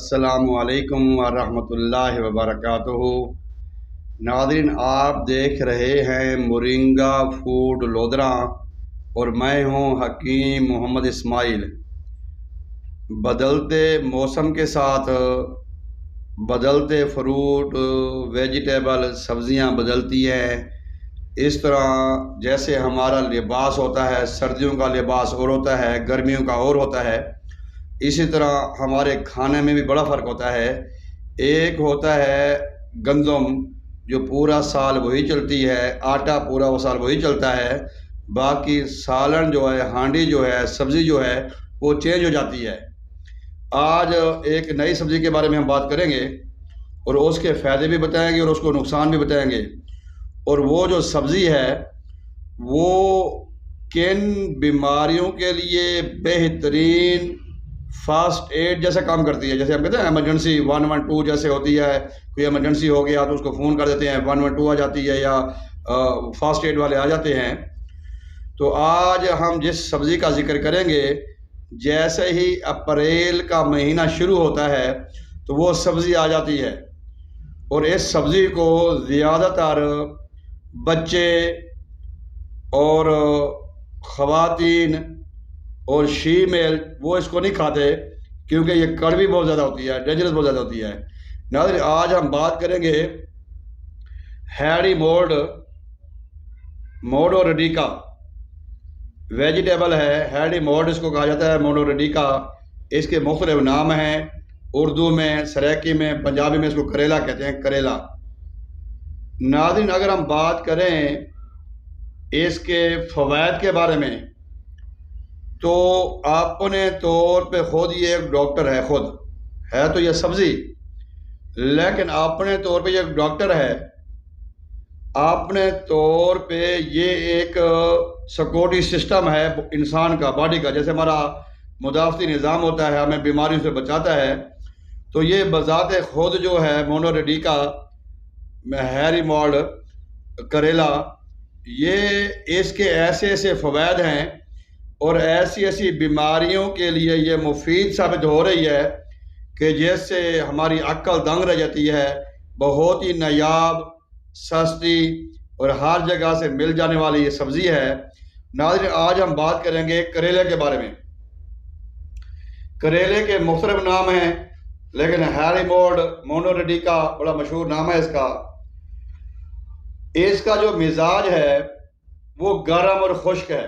अस्सलामुअलैकुम वरहमतुल्लाहि वबरकातुहू। नाज़रीन, आप देख रहे हैं मोरिंगा फूड लोधरा और मैं हूं हकीम मोहम्मद इस्माइल। बदलते मौसम के साथ बदलते फ्रूट, वेजिटेबल, सब्ज़ियां बदलती हैं। इस तरह जैसे हमारा लिबास होता है, सर्दियों का लिबास और होता है, गर्मियों का और होता है, इसी तरह हमारे खाने में भी बड़ा फ़र्क होता है। एक होता है गंदम, जो पूरा साल वही चलती है, आटा पूरा वो साल वही चलता है, बाकी सालन जो है, हांडी जो है, सब्ज़ी जो है वो चेंज हो जाती है। आज एक नई सब्ज़ी के बारे में हम बात करेंगे और उसके फ़ायदे भी बताएंगे और उसको नुकसान भी बताएंगे। और वो जो सब्ज़ी है वो किन बीमारियों के लिए बेहतरीन फास्ट एड जैसा काम करती है। जैसे हम कहते हैं एमरजेंसी 112 जैसे होती है, कोई एमरजेंसी हो गया तो उसको फ़ोन कर देते हैं, 112 आ जाती है या फास्ट एड वाले आ जाते हैं। तो आज हम जिस सब्ज़ी का जिक्र करेंगे, जैसे ही अप्रैल का महीना शुरू होता है तो वो सब्ज़ी आ जाती है और इस सब्ज़ी को ज़्यादातर बच्चे और ख़वातीन और शीमेल वो इसको नहीं खाते क्योंकि ये कड़वी बहुत ज़्यादा होती है, डेंजरस बहुत ज़्यादा होती है। नाज़रीन, आज हम बात करेंगे हैरी मोडो रेडिका वेजिटेबल है। हैरी मोड इसको कहा जाता है, मोडो रेडिका। इसके मुख्तलिफ नाम हैं, उर्दू में, सराइकी में, पंजाबी में इसको करेला कहते हैं, करेला। नाज़रीन, अगर हम बात करें इसके फ़वाइद के बारे में तो अपने तौर पे ख़ुद ये एक डॉक्टर है, खुद है तो ये सब्ज़ी, लेकिन अपने तौर पे ये एक डॉक्टर है, अपने तौर पे ये एक सिक्योरिटी सिस्टम है इंसान का, बॉडी का। जैसे हमारा मुदाफ़ती निज़ाम होता है, हमें बीमारियों से बचाता है, तो ये बज़ाते ख़ुद जो है मोनो रेडिका हैरी मोड करेला, ये इसके ऐसे ऐसे फ़वाइद हैं और ऐसी ऐसी बीमारियों के लिए ये मुफीद साबित हो रही है कि जिससे हमारी अक्ल दंग रह जाती है। बहुत ही नायाब, सस्ती और हर जगह से मिल जाने वाली ये सब्ज़ी है। नाज़रीन, आज हम बात करेंगे करेले के बारे में। करेले के मुख्तलिफ नाम हैं, लेकिन हैरी मोनो रेडिका बड़ा मशहूर नाम है इसका। इसका जो मिजाज है वो गर्म और खुश्क है।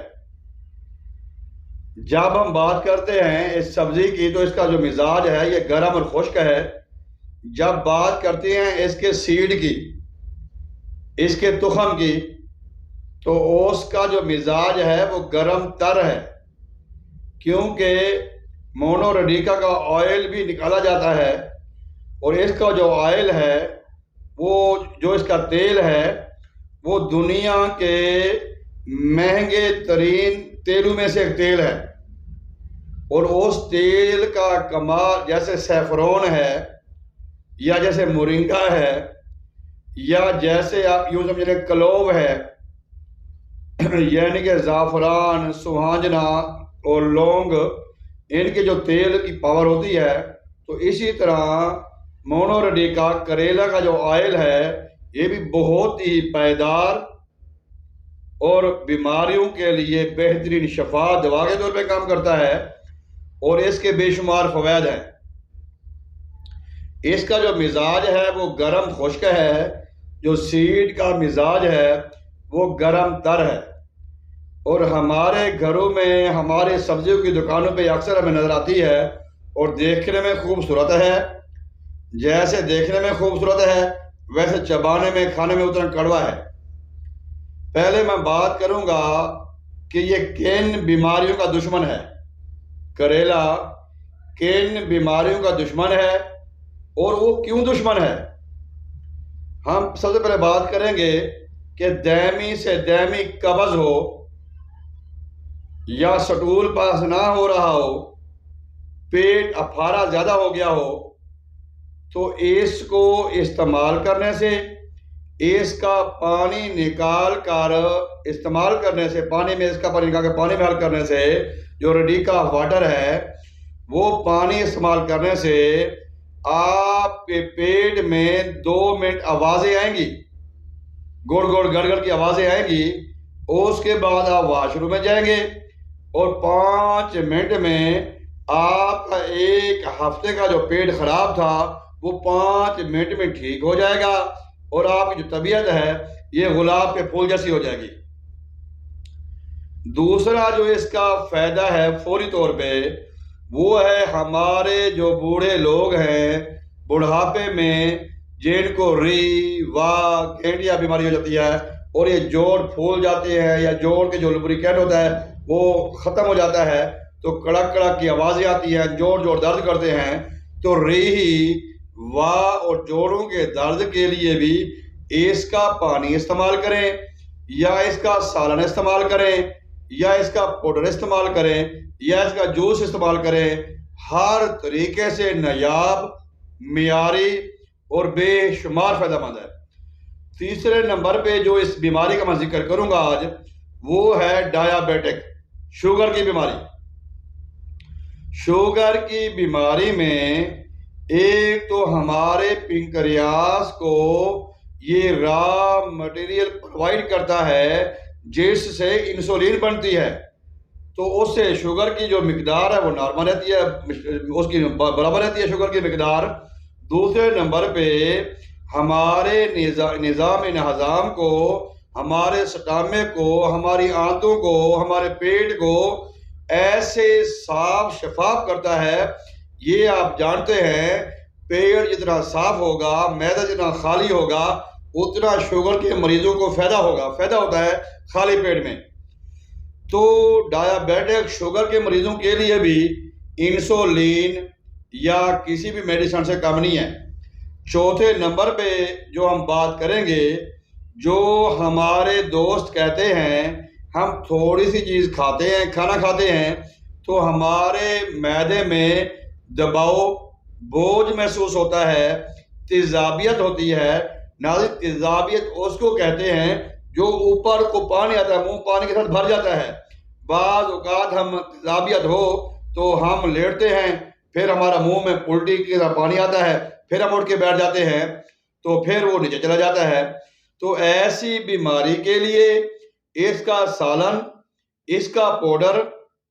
जब हम बात करते हैं इस सब्ज़ी की तो इसका जो मिजाज है ये गर्म और खुश्क है। जब बात करते हैं इसके सीड की, इसके तुखम की, तो उसका जो मिजाज है वो गर्म तर है, क्योंकि मोनो रेडिका का ऑयल भी निकाला जाता है और इसका जो ऑयल है, वो जो इसका तेल है, वो दुनिया के महंगे तरीन तेलों में से एक तेल है। और उस तेल का कमाल, जैसे सैफरॉन है या जैसे मोरिंगा है या जैसे आप यूँ समझ लें क्लोव है, यानी कि ज़ाफ़रान, सुहांजना और लौंग, इनके जो तेल की पावर होती है, तो इसी तरह मोनो रेडिका करेला का जो ऑयल है ये भी बहुत ही पायदार और बीमारियों के लिए बेहतरीन शफा दवा के तौर पे काम करता है और इसके बेशुमार फ़वाइद हैं। इसका जो मिजाज है वो गर्म खुश्क है, जो सीड का मिजाज है वो गर्म तर है। और हमारे घरों में, हमारे सब्जियों की दुकानों पे अक्सर हमें नज़र आती है और देखने में खूबसूरत है। जैसे देखने में खूबसूरत है वैसे चबाने में, खाने में उतना कड़वा है। पहले मैं बात करूंगा कि ये किन बीमारियों का दुश्मन है। करेला किन बीमारियों का दुश्मन है और वो क्यों दुश्मन है। हम सबसे पहले बात करेंगे कि दैमी से दैमी कब्ज़ हो या स्टूल पास ना हो रहा हो, पेट अफारा ज़्यादा हो गया हो, तो इसको इस्तेमाल करने से, इसका पानी निकाल कर इस्तेमाल करने से, पानी में इसका पानी निकाल कर पानी में हल करने से, जो रेडिका वाटर है वो पानी इस्तेमाल करने से आपके पेट में 2 मिनट आवाज़ें आएंगी, गोड़ गोड़ गड़गड़ की आवाज़ें आएंगी। उसके बाद आप वॉशरूम में जाएंगे और 5 मिनट में आपका एक हफ्ते का जो पेट खराब था वो 5 मिनट में ठीक हो जाएगा और आपकी जो तबीयत है ये गुलाब के फूल जैसी हो जाएगी। दूसरा जो इसका फायदा है फौरी तौर पे वो है हमारे जो बूढ़े लोग हैं बुढ़ापे में जिनको री वाह गेंटिया बीमारी हो जाती है और ये जोड़ फूल जाते हैं या जोड़ के जो लुब्रिकेंट होता है वो ख़त्म हो जाता है तो कड़क कड़क की आवाज़ें आती हैं, जोड़ जोड़ दर्द करते हैं। तो री वाह और जोड़ों के दर्द के लिए भी इसका पानी इस्तेमाल करें या इसका सालन इस्तेमाल करें या इसका पाउडर इस्तेमाल करें या इसका जूस इस्तेमाल करें। हर तरीके से नायाब, मियारी और बेशुमार फ़ायदेमंद है। तीसरे नंबर पे जो इस बीमारी का मैं जिक्र करूंगा आज वो है डायबिटिक, शुगर की बीमारी। शुगर की बीमारी में एक तो हमारे पिंक्रियास को ये रॉ मटेरियल प्रोवाइड करता है जिससे इंसुलिन बनती है, तो उससे शुगर की जो मिकदार है वो नॉर्मल रहती है, उसकी बराबर रहती है शुगर की मिकदार। दूसरे नंबर पे हमारे निज़ाम हज़ाम को, हमारे स्टमक को, हमारी आंतों को, हमारे पेट को ऐसे साफ शफाफ करता है। ये आप जानते हैं पेट जितना साफ होगा, मैदा जितना खाली होगा उतना शुगर के मरीजों को फ़ायदा होता है खाली पेट में। तो डायबिटिक शुगर के मरीजों के लिए भी इंसुलिन या किसी भी मेडिसिन से कम नहीं है। चौथे नंबर पे जो हम बात करेंगे, जो हमारे दोस्त कहते हैं हम थोड़ी सी चीज़ खाते हैं, खाना खाते हैं तो हमारे मैदे में दबाव, बोझ महसूस होता है, तेज़ाबियत होती है। नाज़िर तेज़ाबियत उसको कहते हैं जो ऊपर को पानी आता है, मुंह पानी के साथ भर जाता है। बाज़ औक़ात हम तेज़ाबियत हो तो हम लेटते हैं, फिर हमारा मुंह में उल्टी की तरह पानी आता है, फिर हम उठ के बैठ जाते हैं तो फिर वो नीचे चला जाता है। तो ऐसी बीमारी के लिए इसका सालन, इसका पाउडर,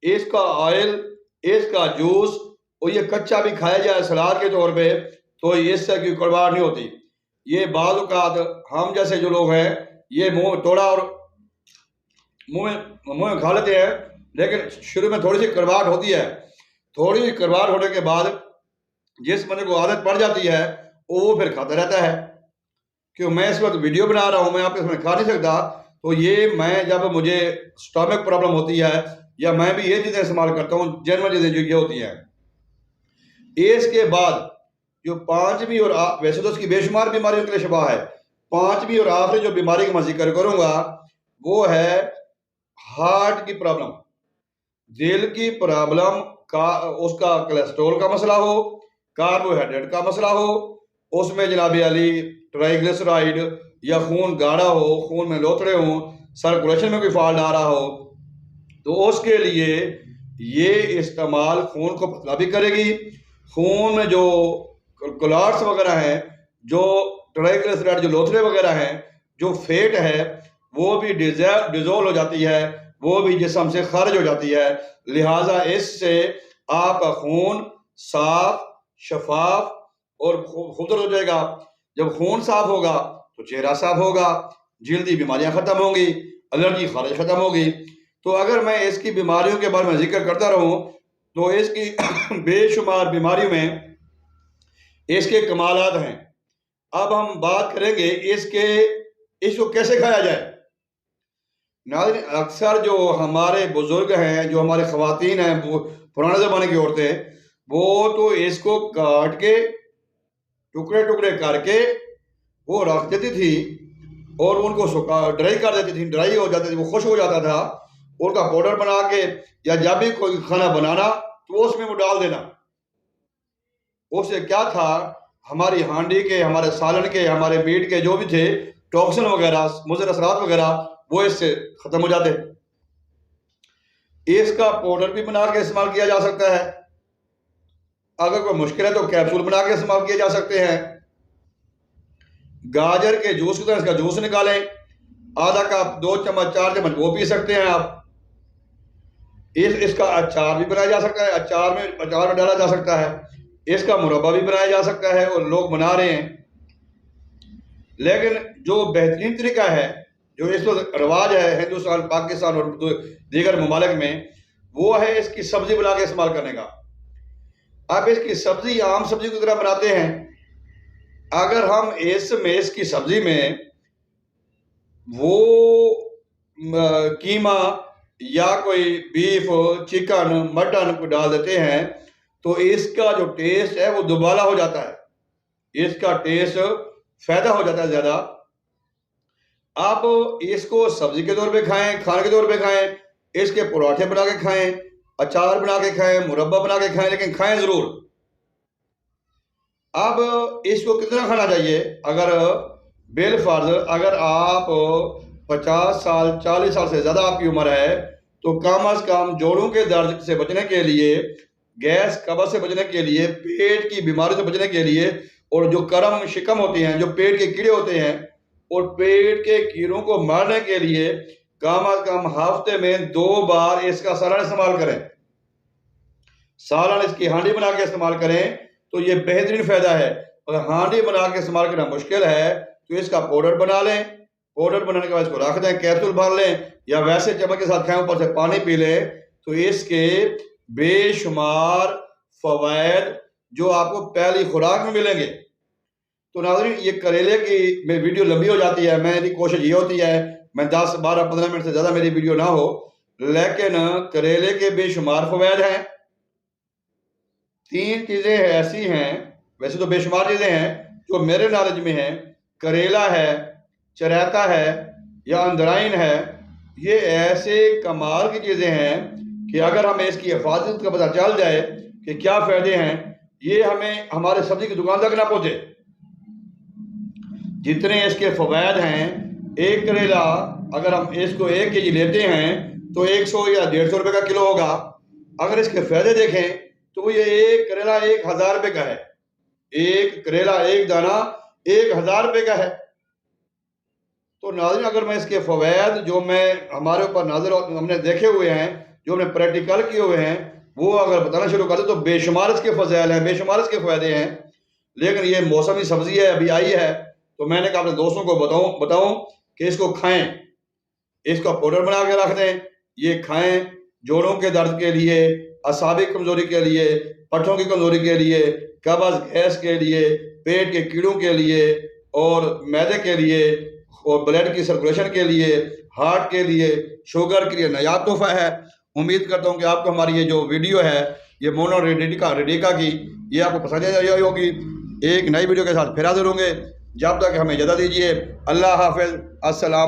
इसका ऑयल, इसका जूस और ये कच्चा भी खाया जाए सलाद के तौर पे तो इससे कोई कड़वाहट नहीं होती। ये बाज़ औक़ात हम जैसे जो लोग हैं ये मुंह में तोड़ा और मुंह में खा लेते हैं, लेकिन शुरू में थोड़ी सी कड़वाहट होती है। थोड़ी सी कड़वाहट होने के बाद जिस बंदे को आदत पड़ जाती है वो फिर खाता रहता है। क्यों मैं इस वक्त वीडियो बना रहा हूँ, मैं आपके सामने खा नहीं सकता, तो ये मैं जब मुझे स्टमक प्रॉब्लम होती है या मैं भी ये चीज़ें इस्तेमाल करता हूँ, जनरल चीज़ें जो ये होती हैं। इसके बाद जो पांचवी और वैसे तो उसकी बेशुमार बीमारियों के लिए शफा है, पांचवी और आखिरी जो बीमारी का मैं जिक्र करूँगा वो है हार्ट की प्रॉब्लम, दिल की प्रॉब्लम का, उसका कोलेस्ट्रॉल का मसला हो, कार्बोहाइड्रेट का मसला हो, उसमें जनाब अली ट्राइग्लिसराइड या खून गाढ़ा हो, खून में लोथड़े हों, सर्कुलेशन में कोई फॉल्ट आ रहा हो, तो उसके लिए ये इस्तेमाल खून को पतला भी करेगी। खून में जो क्लॉट्स वगैरह हैं, जो ट्राइग्लिसराइड जो लोथड़े वगैरह हैं, जो फैट है वो भी डिजोल्व हो जाती है, वो भी जिस्म से खारिज हो जाती है। लिहाजा इससे आपका खून साफ, शफाफ और खूबसूरत हो जाएगा। जब खून साफ होगा तो चेहरा साफ होगा, जल्दी बीमारियां खत्म होंगी, एलर्जी खारिज खत्म होगी। तो अगर मैं इसकी बीमारियों के बारे में जिक्र करता रहूं तो इसकी बेशुमार बीमारियों में इसके कमालात हैं। अब हम बात करेंगे इसको कैसे खाया जाए। नाज़रीन, अक्सर जो हमारे बुजुर्ग हैं, जो हमारे ख़वातीन हैं, वो पुराने ज़माने की औरतें, वो तो इसको काट के टुकड़े टुकड़े करके वो रख देती थी और उनको ड्राई कर देती थी, ड्राई हो जाती थी, वो खुश हो जाता था। उनका पाउडर बना के या जब भी कोई खाना बनाना तो उसमें वो डाल देना। उससे क्या था, हमारी हांडी के, हमारे सालन के, हमारे मीट के जो भी थे टॉक्सिन वगैरह, मुज़र असरात वगैरह, वो इससे ख़त्म हो जाते। इसका पाउडर भी बना के इस्तेमाल किया जा सकता है। अगर कोई मुश्किल है तो कैप्सूल बना के इस्तेमाल किए जा सकते हैं। गाजर के जूस की तरह इसका जूस निकालें, आधा कप 2 चम्मच 4 चम्मच वो पी सकते हैं आप। इसका अचार भी बनाया जा सकता है, अचार में डाला जा सकता है। इसका मुरब्बा भी बनाया जा सकता है और लोग बना रहे हैं। लेकिन जो बेहतरीन तरीका है, जो इस वक्त रवाज है हिंदुस्तान, पाकिस्तान और दीगर ममालिक में, वो है इसकी सब्जी बना के इस्तेमाल करने का। अब इसकी सब्जी आम सब्जी की तरह बनाते हैं। अगर हम इसकी सब्जी में वो कीमा या कोई बीफ, चिकन, मटन को डाल देते हैं तो इसका जो टेस्ट है वो दुबाला हो जाता है, इसका टेस्ट फायदा हो जाता है ज़्यादा। आप इसको सब्जी के तौर पे खाएं, खाने के तौर पे खाएं, इसके पराठे बना के खाएं, अचार बना के खाएं, मुरब्बा बना के खाएं, लेकिन खाएं ज़रूर। अब इसको कितना खाना चाहिए? अगर बिलफर्ज अगर आप 50 साल 40 साल से ज़्यादा आपकी उम्र है तो कम अज़ कम जोड़ों के दर्द से बचने के लिए, गैस कब्ज़ से बचने के लिए, पेट की बीमारी से बचने के लिए, और जो करम शिकम होते हैं, जो पेट के कीड़े होते हैं, और पेट के कीड़ों को मारने के लिए कम अज़ कम हफ्ते में 2 बार इसका सालाना इस्तेमाल करें। सालाना इसकी हांडी बना के इस्तेमाल करें तो ये बेहतरीन फ़ायदा है। अगर हांडी बना के इस्तेमाल करना मुश्किल है तो इसका पाउडर बना लें। पाउडर बनाने के बाद इसको रख दें, कैप्सूल भर लें या वैसे चम्मच के साथ खाएं, ऊपर से पानी पी लें, तो इसके बेशुमार फ़वाइद जो आपको पहली खुराक में मिलेंगे। तो नाज़रीन, ये करेले की मेरी वीडियो लंबी हो जाती है, मेरी कोशिश ये होती है मैं 10, 12, 15 मिनट से ज़्यादा मेरी वीडियो ना हो, लेकिन करेले के बेशुमार फ़वाइद हैं। 3 चीज़ें ऐसी हैं, वैसे तो बेशुमार चीज़ें हैं जो मेरे नॉलेज में हैं। करेला है, चरैता है या अंदराइन है, ये ऐसे कमाल की चीज़ें हैं कि अगर हमें इसकी हिफाजत का पता चल जाए कि क्या फ़ायदे हैं, ये हमें हमारे सब्जी की दुकान तक ना पहुँचे। जितने इसके फ़वाइद हैं, एक करेला अगर हम इसको 1 केजी लेते हैं तो 100 या 150 रुपये का किलो होगा। अगर इसके फ़ायदे देखें तो ये एक करेला 1000 रुपये का है। एक करेला, एक दाना 1000 रुपये का है। तो नाज़रीन, अगर मैं इसके फ़वाइद जो मैं हमारे ऊपर नाज़र हमने देखे हुए हैं, जो हमने प्रैक्टिकल किए हुए हैं, वो अगर बताना शुरू कर दें तो बेशुमार इसके फ़ज़ाइल हैं, बेशुमार इसके फ़ायदे हैं। लेकिन ये मौसमी सब्ज़ी है, अभी आई है, तो मैंने कहा अपने दोस्तों को बताऊं कि इसको खाएं, इसका पाउडर बना के रख दें, ये खाएं। जोड़ों के दर्द के लिए, असाबी कमज़ोरी के लिए, पट्ठों की कमज़ोरी के लिए, कब्ज़ गैस के लिए, पेट के कीड़ों के लिए और मैदे के लिए और ब्लड की सर्कुलेशन के लिए, हार्ट के लिए, शुगर के लिए नायाब तोहफ़ा है। उम्मीद करता हूँ कि आपको हमारी ये जो वीडियो है, ये मोनो रेडिका की, ये आपको पसंद आई होगी। एक नई वीडियो के साथ फिर हाज़िर होंगे। जब तक हमें इजाज़त दीजिए। अल्लाह हाफ़िज़। अस्सलाम।